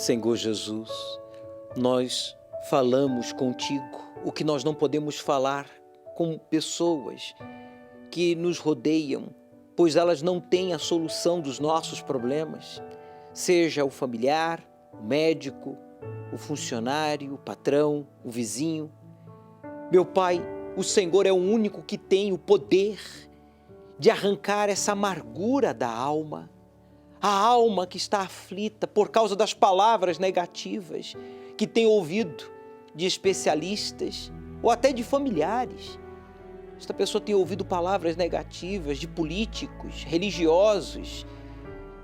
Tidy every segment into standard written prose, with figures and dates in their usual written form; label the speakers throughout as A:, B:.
A: Senhor Jesus, nós falamos contigo o que nós não podemos falar com pessoas que nos rodeiam, pois elas não têm a solução dos nossos problemas, seja o familiar, o médico, o funcionário, o patrão, o vizinho. Meu Pai, o Senhor é o único que tem o poder de arrancar essa amargura da alma, a alma que está aflita por causa das palavras negativas que tem ouvido de especialistas ou até de familiares. Esta pessoa tem ouvido palavras negativas de políticos, religiosos,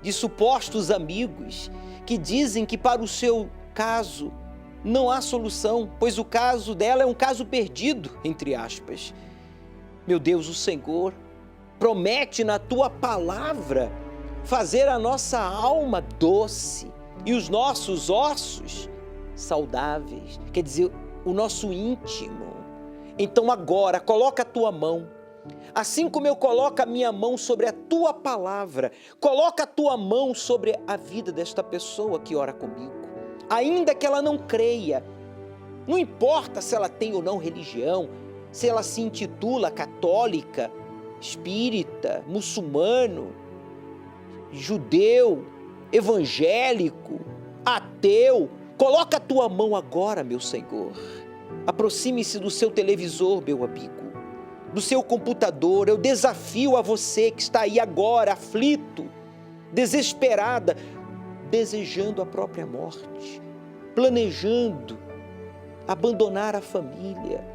A: de supostos amigos que dizem que para o seu caso não há solução, pois o caso dela é um caso perdido, entre aspas. Meu Deus, o Senhor promete na tua palavra fazer a nossa alma doce e os nossos ossos saudáveis, quer dizer, o nosso íntimo. Então agora, coloca a tua mão, assim como eu coloco a minha mão sobre a tua palavra, coloca a tua mão sobre a vida desta pessoa que ora comigo. Ainda que ela não creia, não importa se ela tem ou não religião, se ela se intitula católica, espírita, muçulmano, judeu, evangélico, ateu, coloca a tua mão agora, meu Senhor. Aproxime-se do seu televisor, meu amigo, do seu computador. Eu desafio a você que está aí agora, aflito, desesperada, desejando a própria morte, planejando abandonar a família,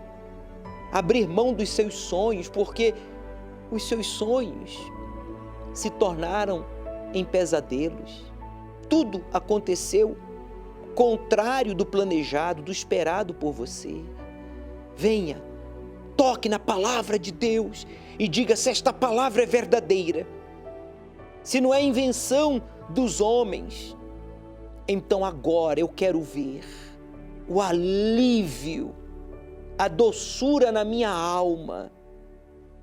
A: abrir mão dos seus sonhos, porque os seus sonhos se tornaram em pesadelos. Tudo aconteceu contrário do planejado, do esperado por você. Venha, toque na palavra de Deus e diga se esta palavra é verdadeira. Se não é invenção dos homens, então agora eu quero ver o alívio, a doçura na minha alma.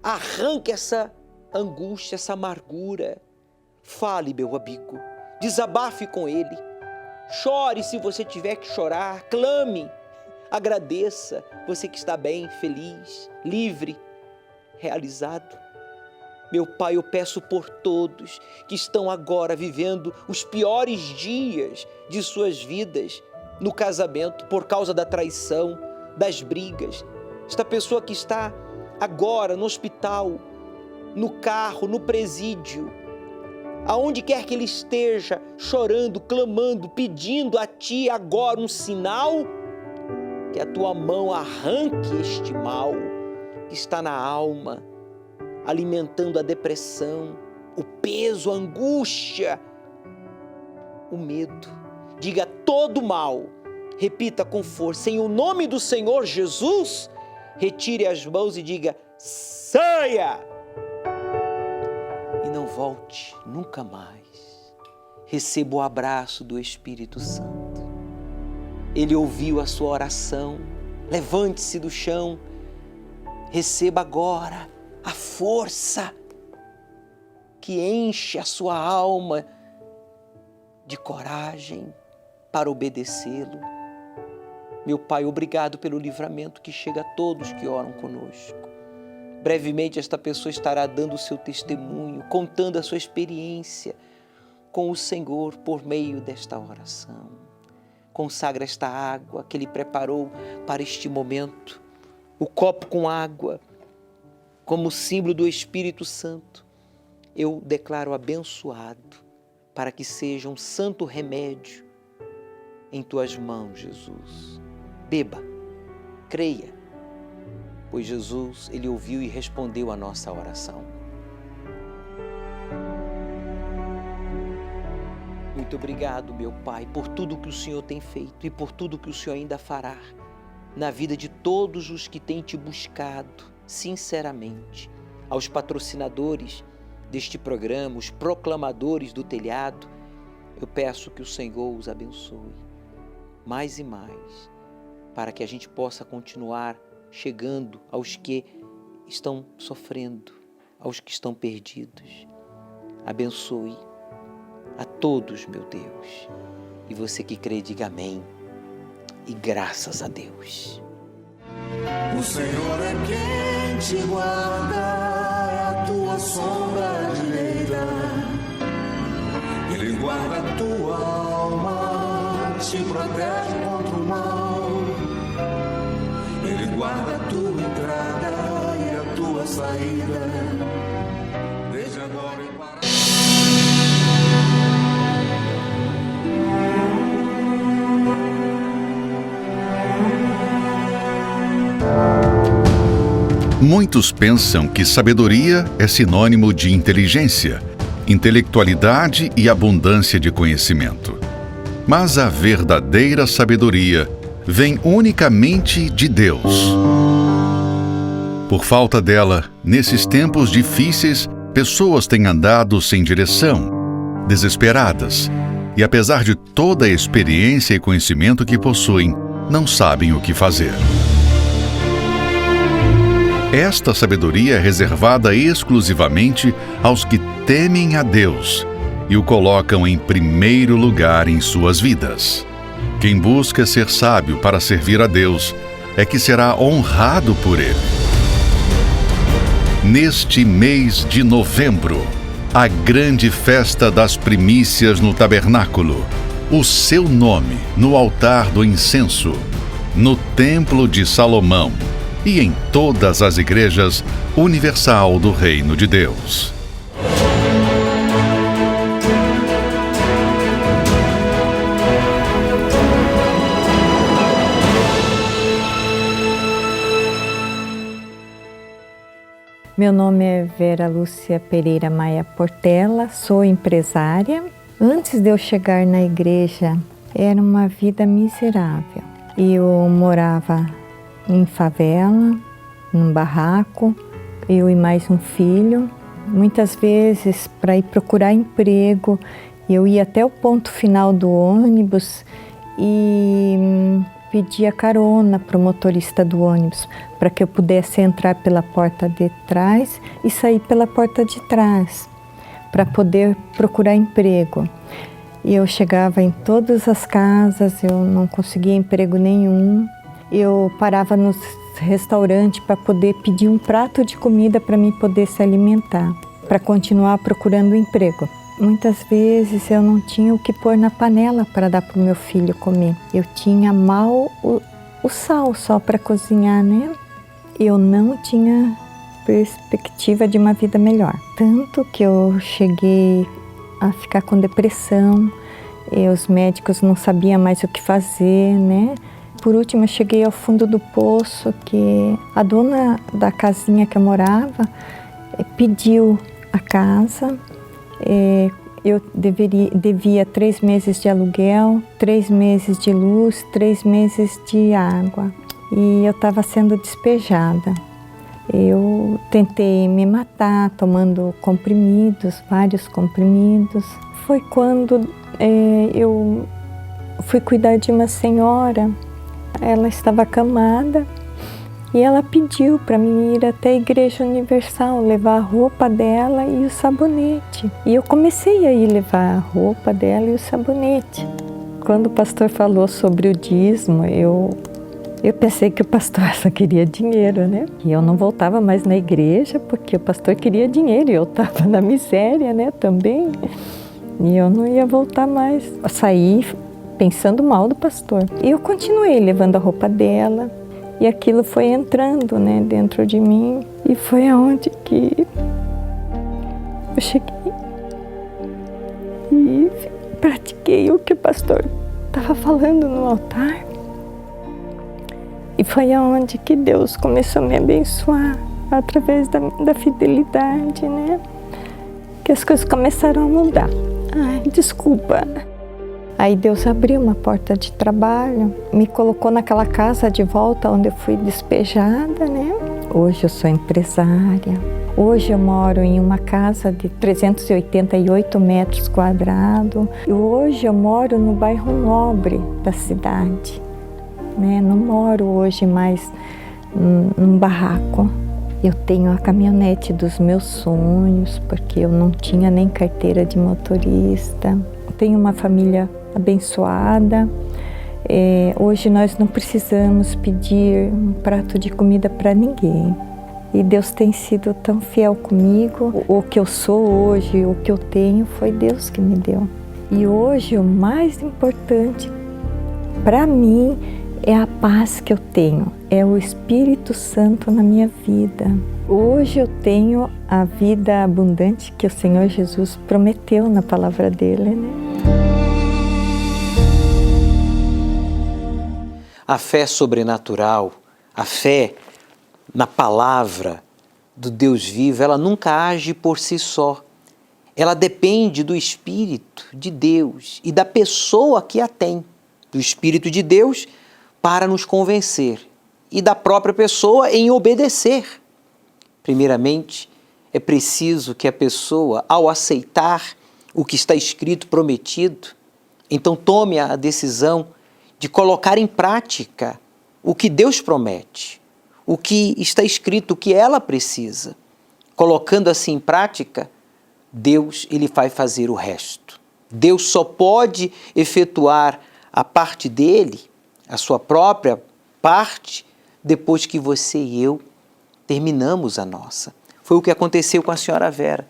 A: Arranque essa angústia, essa amargura. Fale, meu amigo, desabafe com ele. Chore se você tiver que chorar, clame, agradeça, você que está bem, feliz, livre, realizado. Meu Pai, eu peço por todos que estão agora vivendo os piores dias de suas vidas no casamento, por causa da traição, das brigas. Esta pessoa que está agora no hospital, no carro, no presídio, aonde quer que ele esteja, chorando, clamando, pedindo a Ti agora um sinal, que a Tua mão arranque este mal que está na alma, alimentando a depressão, o peso, a angústia, o medo. Diga todo mal, repita com força, em o nome do Senhor Jesus, retire as mãos e diga, saia! E não volte nunca mais. Receba o abraço do Espírito Santo. Ele ouviu a sua oração. Levante-se do chão. Receba agora a força que enche a sua alma de coragem para obedecê-lo. Meu Pai, obrigado pelo livramento que chega a todos que oram conosco. Brevemente esta pessoa estará dando o seu testemunho, contando a sua experiência com o Senhor por meio desta oração. Consagra esta água que Ele preparou para este momento, o copo com água, como símbolo do Espírito Santo. Eu declaro abençoado para que seja um santo remédio em Tuas mãos, Jesus. Beba, creia, pois Jesus, Ele ouviu e respondeu a nossa oração. Muito obrigado, meu Pai, por tudo que o Senhor tem feito e por tudo que o Senhor ainda fará na vida de todos os que têm Te buscado sinceramente. Aos patrocinadores deste programa, os proclamadores do telhado, eu peço que o Senhor os abençoe mais e mais, para que a gente possa continuar chegando aos que estão sofrendo, aos que estão perdidos. Abençoe a todos, meu Deus, E você que crê, diga amém. E graças a Deus.
B: O Senhor é quem te guarda, é a tua sombra direita. Ele guarda a tua alma, te protege contra o mal. Ele guarda a tua entrada e a tua saída, desde agora e para...
C: Muitos pensam que sabedoria é sinônimo de inteligência, intelectualidade e abundância de conhecimento. Mas a verdadeira sabedoria vem unicamente de Deus. Por falta dela, nesses tempos difíceis, pessoas têm andado sem direção, desesperadas, e apesar de toda a experiência e conhecimento que possuem, não sabem o que fazer. Esta sabedoria é reservada exclusivamente aos que temem a Deus e o colocam em primeiro lugar em suas vidas. Quem busca ser sábio para servir a Deus é que será honrado por Ele. Neste mês de novembro, a grande festa das primícias no tabernáculo, o seu nome no altar do incenso, no Templo de Salomão, e em todas as igrejas universal do Reino de Deus.
D: Meu nome é Vera Lúcia Pereira Maia Portela, sou empresária. Antes de eu chegar na igreja, era uma vida miserável. Eu morava em favela, num barraco, eu e mais um filho. Muitas vezes, para ir procurar emprego, eu ia até o ponto final do ônibus e pedia carona para o motorista do ônibus, para que eu pudesse entrar pela porta de trás e sair pela porta de trás, para poder procurar emprego. E eu chegava em todas as casas, eu não conseguia emprego nenhum. Eu parava nos restaurantes para poder pedir um prato de comida para mim poder se alimentar, para continuar procurando emprego. Muitas vezes eu não tinha o que pôr na panela para dar para o meu filho comer. Eu tinha mal o sal só para cozinhar, né? Eu não tinha perspectiva de uma vida melhor. Tanto que eu cheguei a ficar com depressão, e os médicos não sabiam mais o que fazer, né? Por último, eu cheguei ao fundo do poço, que a dona da casinha que eu morava pediu a casa. Eu devia 3 meses de aluguel, 3 meses de luz, 3 meses de água. E eu estava sendo despejada. Eu tentei me matar tomando comprimidos, vários comprimidos. Foi quando eu fui cuidar de uma senhora. Ela estava acamada e ela pediu para mim ir até a Igreja Universal, levar a roupa dela e o sabonete. E eu comecei a ir levar a roupa dela e o sabonete. Quando o pastor falou sobre o dízimo, eu pensei que o pastor só queria dinheiro, né? E eu não voltava mais na igreja porque o pastor queria dinheiro e eu estava na miséria, né, também. E eu não ia voltar mais. Eu saí pensando mal do pastor. E eu continuei levando a roupa dela e aquilo foi entrando, né, dentro de mim. E foi aonde que eu cheguei e pratiquei o que o pastor estava falando no altar. E foi aonde que Deus começou a me abençoar, através da fidelidade, né? Que as coisas começaram a mudar. Ai, desculpa. Aí Deus abriu uma porta de trabalho, me colocou naquela casa de volta onde eu fui despejada, né? Hoje eu sou empresária. Hoje eu moro em uma casa de 388 metros quadrados. E hoje eu moro no bairro nobre da cidade, né? Não moro hoje mais num barraco. Eu tenho a caminhonete dos meus sonhos, porque eu não tinha nem carteira de motorista. Tenho uma família abençoada. Hoje nós não precisamos pedir um prato de comida para ninguém. E Deus tem sido tão fiel comigo. O que eu sou hoje, o que eu tenho, foi Deus que me deu. E hoje o mais importante para mim é a paz que eu tenho, é o Espírito Santo na minha vida. Hoje eu tenho a vida abundante que o Senhor Jesus prometeu na palavra dele, né?
A: A fé sobrenatural, a fé na palavra do Deus vivo, ela nunca age por si só. Ela depende do Espírito de Deus e da pessoa que a tem, do Espírito de Deus para nos convencer e da própria pessoa em obedecer. Primeiramente, é preciso que a pessoa, ao aceitar o que está escrito, prometido, então tome a decisão de colocar em prática o que Deus promete, o que está escrito, o que ela precisa. Colocando assim em prática, Deus ele vai fazer o resto. Deus só pode efetuar a parte dele, a sua própria parte, depois que você e eu terminamos a nossa. Foi o que aconteceu com a senhora Vera.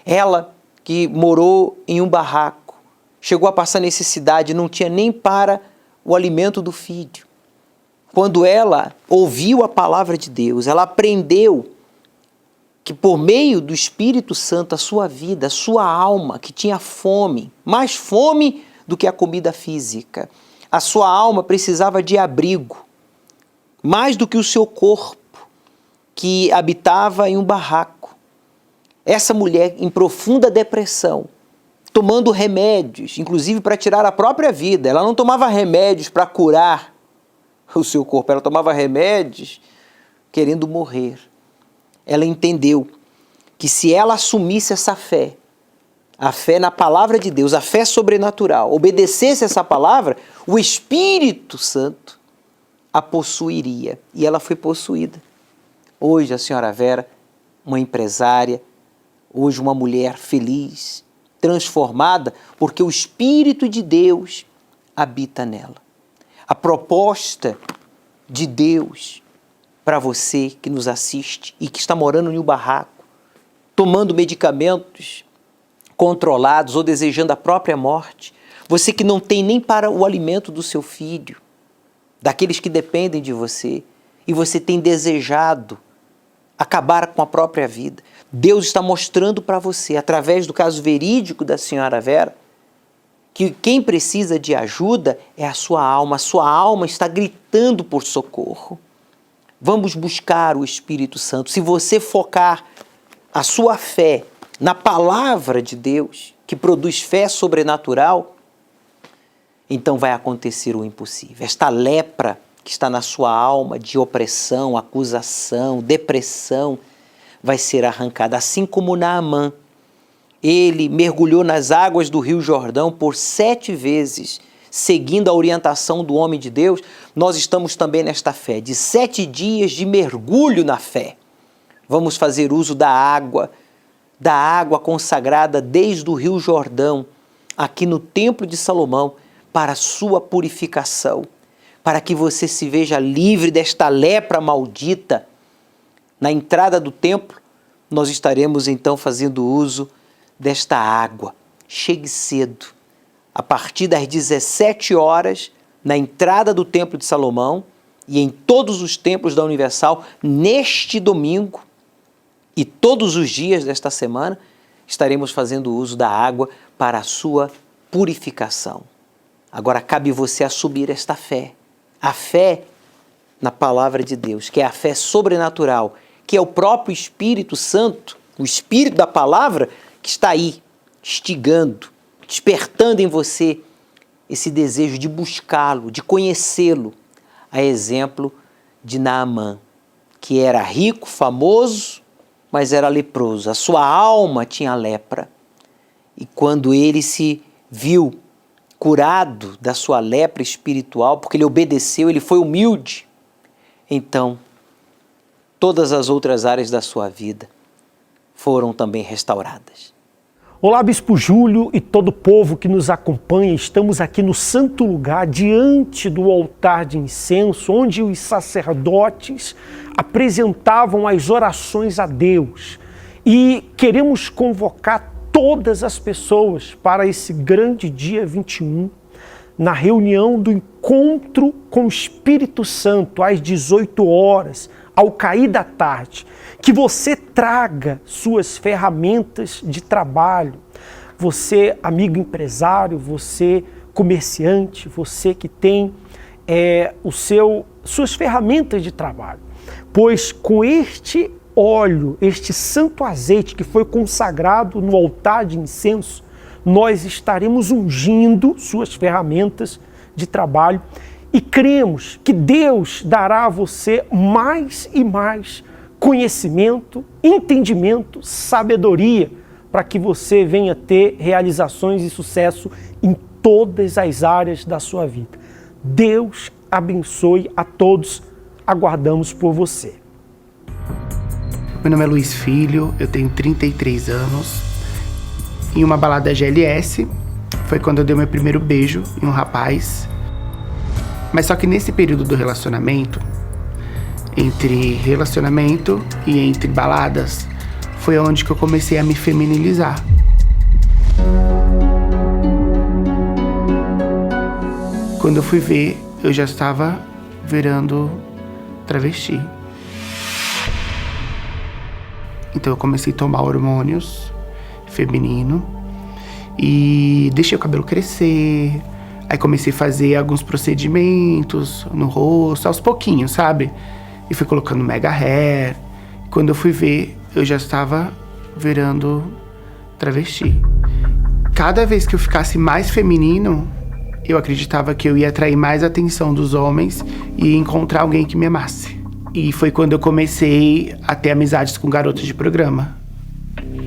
A: Ela que morou em um barraco, chegou a passar necessidade, não tinha nem para o alimento do filho. Quando ela ouviu a palavra de Deus, ela aprendeu que por meio do Espírito Santo a sua vida, a sua alma, que tinha fome, mais fome do que a comida física, a sua alma precisava de abrigo, mais do que o seu corpo, que habitava em um barraco. Essa mulher em profunda depressão, tomando remédios, inclusive para tirar a própria vida. Ela não tomava remédios para curar o seu corpo, ela tomava remédios querendo morrer. Ela entendeu que se ela assumisse essa fé, a fé na palavra de Deus, a fé sobrenatural, obedecesse essa palavra, o Espírito Santo a possuiria. E ela foi possuída. Hoje a senhora Vera, uma empresária, hoje uma mulher feliz, transformada, porque o Espírito de Deus habita nela. A proposta de Deus para você que nos assiste e que está morando em um barraco, tomando medicamentos controlados ou desejando a própria morte, você que não tem nem para o alimento do seu filho, daqueles que dependem de você, e você tem desejado acabar com a própria vida. Deus está mostrando para você, através do caso verídico da senhora Vera, que quem precisa de ajuda é a sua alma está gritando por socorro. Vamos buscar o Espírito Santo. Se você focar a sua fé na palavra de Deus, que produz fé sobrenatural, então vai acontecer o impossível. Esta lepra que está na sua alma de opressão, acusação, depressão, vai ser arrancada, assim como Naamã. Ele mergulhou nas águas do Rio Jordão por 7 vezes, seguindo a orientação do homem de Deus. Nós estamos também nesta fé, de 7 dias de mergulho na fé. Vamos fazer uso da água consagrada desde o Rio Jordão, aqui no Templo de Salomão, para a sua purificação, para que você se veja livre desta lepra maldita. Na entrada do templo, nós estaremos então fazendo uso desta água. Chegue cedo, a partir das 17 horas, na entrada do Templo de Salomão e em todos os templos da Universal, neste domingo e todos os dias desta semana, estaremos fazendo uso da água para a sua purificação. Agora cabe você assumir esta fé, a fé na palavra de Deus, que é a fé sobrenatural, que é o próprio Espírito Santo, o Espírito da palavra, que está aí, instigando, despertando em você esse desejo de buscá-lo, de conhecê-lo, a exemplo de Naamã, que era rico, famoso, mas era leproso. A sua alma tinha lepra. E quando ele se viu curado da sua lepra espiritual, porque ele obedeceu, ele foi humilde, então todas as outras áreas da sua vida foram também restauradas.
E: Olá, Bispo Júlio e todo o povo que nos acompanha. Estamos aqui no santo lugar, diante do altar de incenso, onde os sacerdotes apresentavam as orações a Deus. E queremos convocar todas as pessoas para esse grande dia 21, na reunião do encontro com o Espírito Santo, às 18 horas, ao cair da tarde, que você traga suas ferramentas de trabalho. Você, amigo empresário, você comerciante, você que tem suas ferramentas de trabalho. Pois com este óleo, este santo azeite que foi consagrado no altar de incenso, nós estaremos ungindo suas ferramentas de trabalho e cremos que Deus dará a você mais e mais conhecimento, entendimento, sabedoria, para que você venha ter realizações e sucesso em todas as áreas da sua vida. Deus abençoe a todos. Aguardamos por você.
F: Meu nome é Luiz Filho, eu tenho 33 anos. Em uma balada GLS, foi quando eu dei meu primeiro beijo em um rapaz. Mas só que nesse período do relacionamento, entre relacionamento e entre baladas, foi onde que eu comecei a me feminilizar. Quando eu fui ver, eu já estava virando travesti. Então eu comecei a tomar hormônios feminino e deixei o cabelo crescer. Aí comecei a fazer alguns procedimentos no rosto, aos pouquinhos, sabe? E fui colocando mega hair. Quando eu fui ver, eu já estava virando travesti. Cada vez que eu ficasse mais feminino, eu acreditava que eu ia atrair mais atenção dos homens e encontrar alguém que me amasse. E foi quando eu comecei a ter amizades com garotas de programa.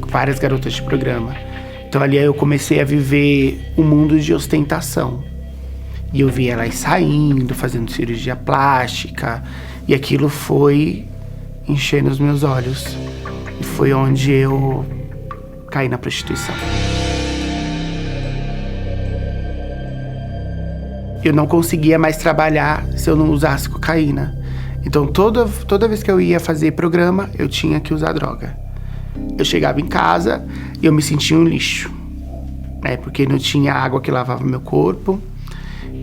F: Várias garotas de programa. Então ali eu comecei a viver um mundo de ostentação. E eu vi elas saindo, fazendo cirurgia plástica. E aquilo foi enchendo os meus olhos. E foi onde eu caí na prostituição. Eu não conseguia mais trabalhar se eu não usasse cocaína. Então toda vez que eu ia fazer programa, eu tinha que usar droga. Eu chegava em casa e eu me sentia um lixo, né? Porque não tinha água que lavava meu corpo.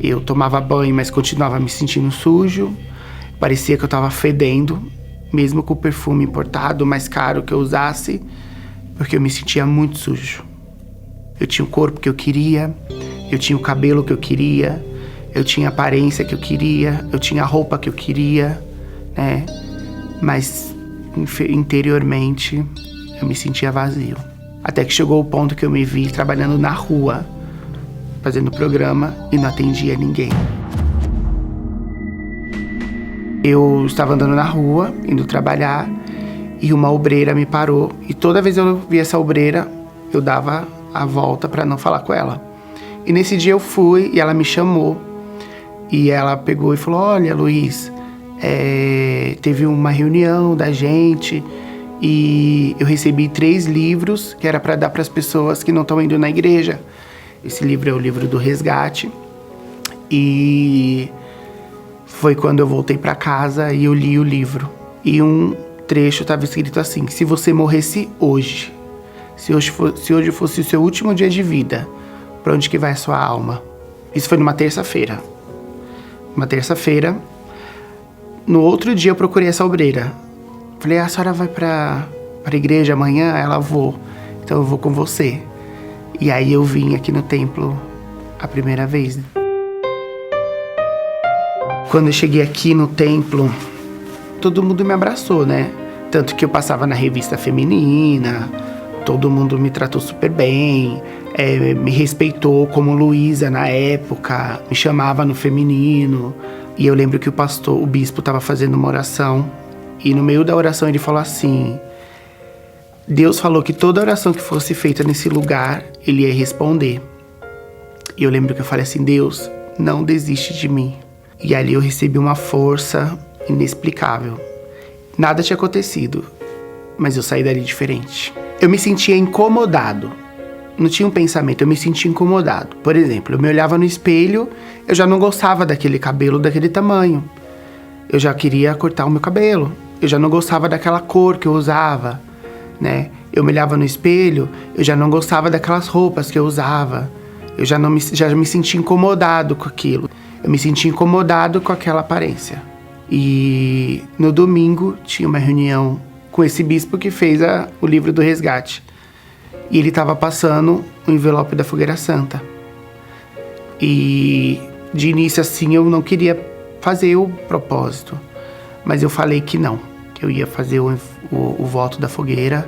F: Eu tomava banho, mas continuava me sentindo sujo. Parecia que eu tava fedendo, mesmo com o perfume importado mais caro que eu usasse, porque eu me sentia muito sujo. Eu tinha o corpo que eu queria, eu tinha o cabelo que eu queria, eu tinha a aparência que eu queria, eu tinha a roupa que eu queria, né? Mas interiormente eu me sentia vazio. Até que chegou o ponto que eu me vi trabalhando na rua, fazendo programa e não atendia ninguém. Eu estava andando na rua, indo trabalhar, e uma obreira me parou. E toda vez eu via essa obreira, eu dava a volta para não falar com ela. E nesse dia eu fui e ela me chamou. E ela pegou e falou: olha, Luiz, teve uma reunião da gente e eu recebi 3 livros que era para dar para as pessoas que não estão indo na igreja. Esse livro é o livro do resgate. E foi quando eu voltei para casa e eu li o livro. E um trecho estava escrito assim: se você morresse hoje, se hoje fosse o seu último dia de vida, para onde que vai a sua alma? Isso foi numa terça-feira. Uma terça-feira. No outro dia eu procurei essa obreira. Falei: a senhora vai para a igreja amanhã? Ela: vou. Então eu vou com você. E aí eu vim aqui no templo a primeira vez. Quando eu cheguei aqui no templo, todo mundo me abraçou, né? Tanto que eu passava na revista feminina, todo mundo me tratou super bem, me respeitou como Luísa na época, me chamava no feminino. E eu lembro que o bispo estava fazendo uma oração, e no meio da oração ele falou assim: Deus falou que toda oração que fosse feita nesse lugar, ele ia responder. E eu lembro que eu falei assim: Deus, não desiste de mim. E ali eu recebi uma força inexplicável. Nada tinha acontecido, mas eu saí dali diferente. Eu me sentia incomodado, não tinha um pensamento, eu me sentia incomodado. Por exemplo, eu me olhava no espelho, eu já não gostava daquele cabelo daquele tamanho. Eu já queria cortar o meu cabelo. Eu já não gostava daquela cor que eu usava, né? Eu me olhava no espelho, eu já não gostava daquelas roupas que eu usava. Eu já me sentia incomodado com aquilo. Eu me sentia incomodado com aquela aparência. E no domingo tinha uma reunião com esse bispo que fez o livro do resgate. E ele estava passando o envelope da Fogueira Santa. E de início assim eu não queria fazer o propósito. Mas eu falei que não, que eu ia fazer o voto da fogueira,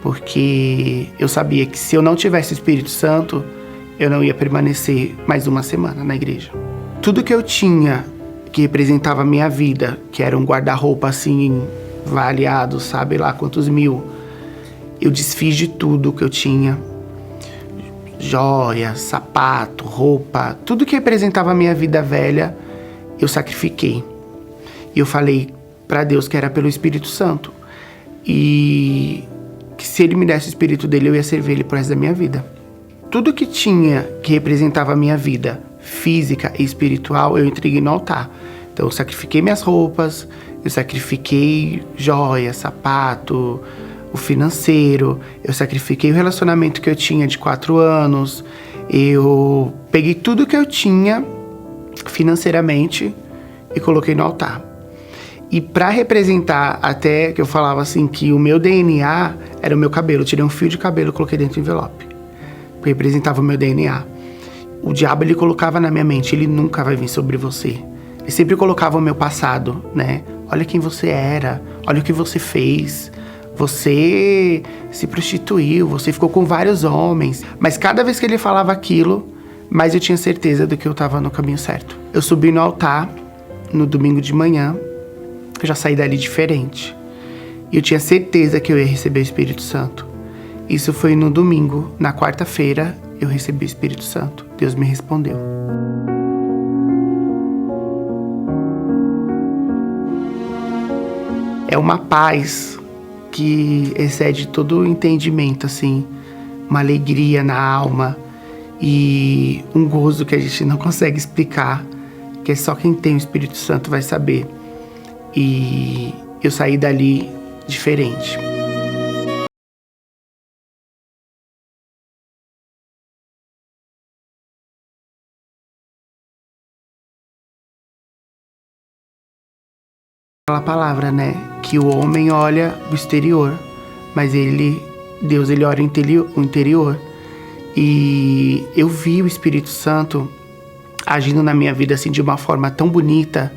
F: porque eu sabia que se eu não tivesse o Espírito Santo, eu não ia permanecer mais uma semana na igreja. Tudo que eu tinha que representava a minha vida, que era um guarda-roupa assim, avaliado, sabe lá quantos mil, eu desfiz de tudo que eu tinha. Joia, sapato, roupa, tudo que representava a minha vida velha, eu sacrifiquei. E eu falei para Deus que era pelo Espírito Santo. E que se Ele me desse o Espírito dele, eu ia servir Ele pro resto da minha vida. Tudo que tinha que representava a minha vida física e espiritual, eu entreguei no altar. Então eu sacrifiquei minhas roupas, eu sacrifiquei joia, sapato, o financeiro, eu sacrifiquei o relacionamento que eu tinha de 4 anos, eu peguei tudo que eu tinha financeiramente e coloquei no altar. E para representar, até que eu falava assim, que o meu DNA era o meu cabelo, eu tirei um fio de cabelo e coloquei dentro do envelope, que representava o meu DNA. O diabo, ele colocava na minha mente, ele nunca vai vir sobre você. Ele sempre colocava o meu passado, né? Olha quem você era, olha o que você fez. Você se prostituiu, você ficou com vários homens. Mas cada vez que ele falava aquilo, mais eu tinha certeza de que eu estava no caminho certo. Eu subi no altar no domingo de manhã, eu já saí dali diferente. E eu tinha certeza que eu ia receber o Espírito Santo. Isso foi no domingo. Na quarta-feira, eu recebi o Espírito Santo. Deus me respondeu. É uma paz que excede todo o entendimento, assim, uma alegria na alma e um gozo que a gente não consegue explicar, que só quem tem o Espírito Santo vai saber. E eu saí dali diferente. Aquela palavra, né? Que o homem olha o exterior, mas Deus, ele olha o interior. E eu vi o Espírito Santo agindo na minha vida assim de uma forma tão bonita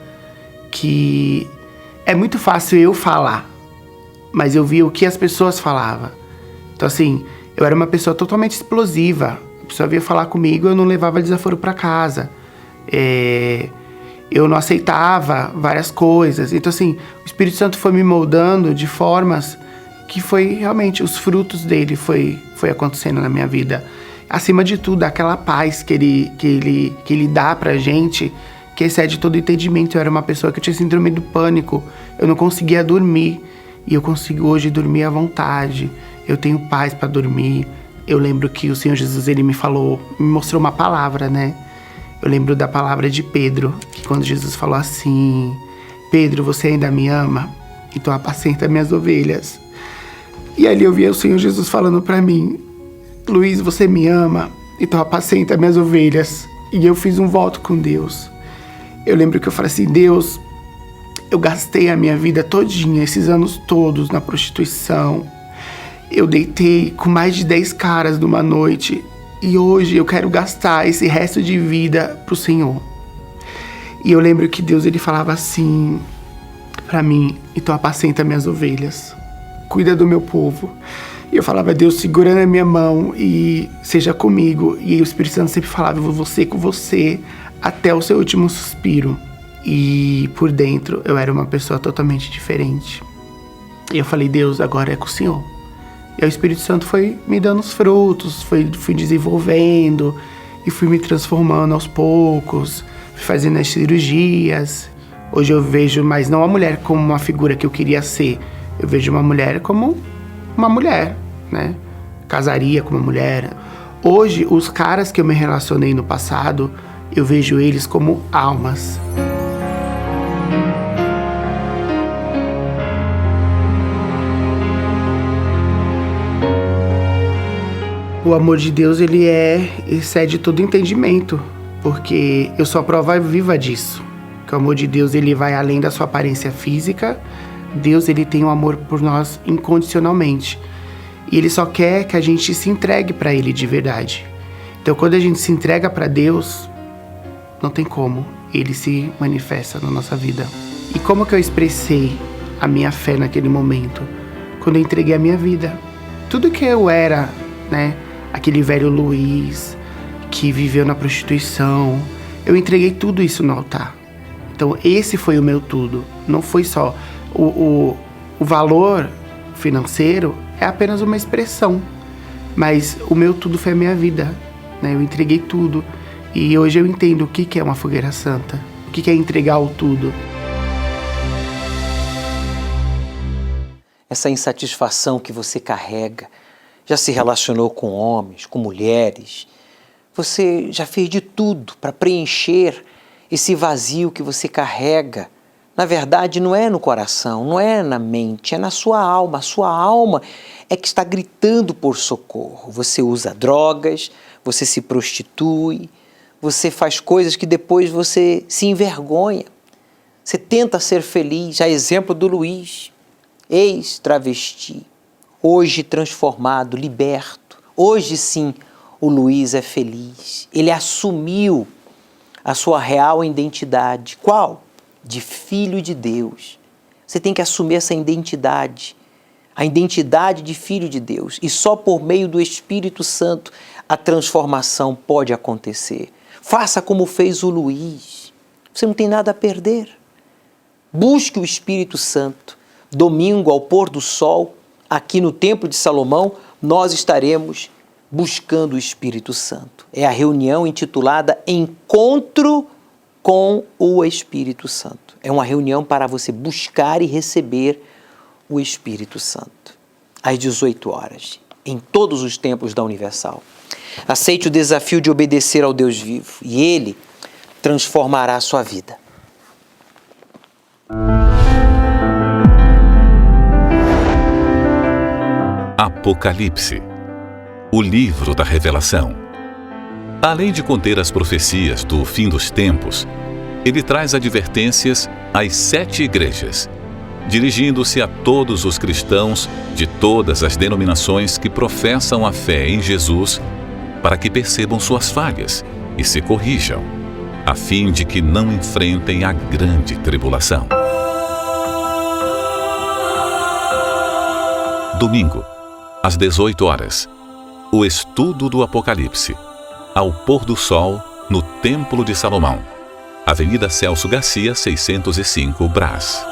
F: que é muito fácil eu falar, mas eu vi o que as pessoas falavam. Então assim, eu era uma pessoa totalmente explosiva. A pessoa vinha falar comigo, eu não levava desaforo para casa. Eu não aceitava várias coisas. Então assim, o Espírito Santo foi me moldando de formas que foi realmente, os frutos dele foi acontecendo na minha vida. Acima de tudo, aquela paz que ele dá pra gente, que excede todo entendimento. Eu era uma pessoa que tinha síndrome do pânico, eu não conseguia dormir, e eu consigo hoje dormir à vontade, eu tenho paz pra dormir. Eu lembro que o Senhor Jesus, ele me mostrou uma palavra, né? Eu lembro da palavra de Pedro, que quando Jesus falou assim: Pedro, você ainda me ama? Então apacenta minhas ovelhas. E ali eu via o Senhor Jesus falando pra mim: Luiz, você me ama? Então apacenta minhas ovelhas. E eu fiz um voto com Deus. Eu lembro que eu falei assim: Deus, eu gastei a minha vida todinha, esses anos todos na prostituição. Eu deitei com mais de 10 caras numa noite. E hoje eu quero gastar esse resto de vida pro Senhor. E eu lembro que Deus, ele falava assim pra mim: então apacenta minhas ovelhas, cuida do meu povo. E eu falava: Deus, segura na minha mão e seja comigo. E o Espírito Santo sempre falava: eu vou ser com você até o seu último suspiro. E por dentro eu era uma pessoa totalmente diferente. E eu falei: Deus, agora é com o Senhor. E o Espírito Santo foi me dando os frutos, fui desenvolvendo e fui me transformando aos poucos, fui fazendo as cirurgias. Hoje eu vejo mais não a mulher como uma figura que eu queria ser, eu vejo uma mulher como uma mulher, né? Casaria com uma mulher. Hoje, os caras que eu me relacionei no passado, eu vejo eles como almas. O amor de Deus, ele excede todo entendimento, porque eu sou a prova viva disso. Que o amor de Deus, ele vai além da sua aparência física. Deus, ele tem um amor por nós incondicionalmente. E ele só quer que a gente se entregue para ele de verdade. Então, quando a gente se entrega para Deus, não tem como. Ele se manifesta na nossa vida. E como que eu expressei a minha fé naquele momento? Quando eu entreguei a minha vida. Tudo que eu era, né? Aquele velho Luiz que viveu na prostituição. Eu entreguei tudo isso no altar. Então, esse foi o meu tudo. Não foi só o valor financeiro, é apenas uma expressão. Mas o meu tudo foi a minha vida, né? Eu entreguei tudo. E hoje eu entendo o que é uma fogueira santa. O que é entregar o tudo.
A: Essa insatisfação que você carrega, já se relacionou com homens, com mulheres. Você já fez de tudo para preencher esse vazio que você carrega. Na verdade, não é no coração, não é na mente, é na sua alma. A sua alma é que está gritando por socorro. Você usa drogas, você se prostitui, você faz coisas que depois você se envergonha. Você tenta ser feliz, a exemplo do Luiz, ex-travesti, hoje transformado, liberto. Hoje sim, o Luiz é feliz. Ele assumiu a sua real identidade. Qual? De filho de Deus. Você tem que assumir essa identidade, a identidade de filho de Deus. E só por meio do Espírito Santo a transformação pode acontecer. Faça como fez o Luiz. Você não tem nada a perder. Busque o Espírito Santo. Domingo, ao pôr do sol, aqui no Templo de Salomão, nós estaremos buscando o Espírito Santo. É a reunião intitulada Encontro com o Espírito Santo. É uma reunião para você buscar e receber o Espírito Santo. Às 18 horas, em todos os templos da Universal. Aceite o desafio de obedecer ao Deus vivo e Ele transformará a sua vida.
G: Apocalipse, o livro da revelação. Além de conter as profecias do fim dos tempos, ele traz advertências às 7 igrejas, dirigindo-se a todos os cristãos de todas as denominações que professam a fé em Jesus, para que percebam suas falhas e se corrijam, a fim de que não enfrentem a grande tribulação. Domingo, às 18 horas, o estudo do Apocalipse, ao pôr do sol, no Templo de Salomão, Avenida Celso Garcia, 605, Brás.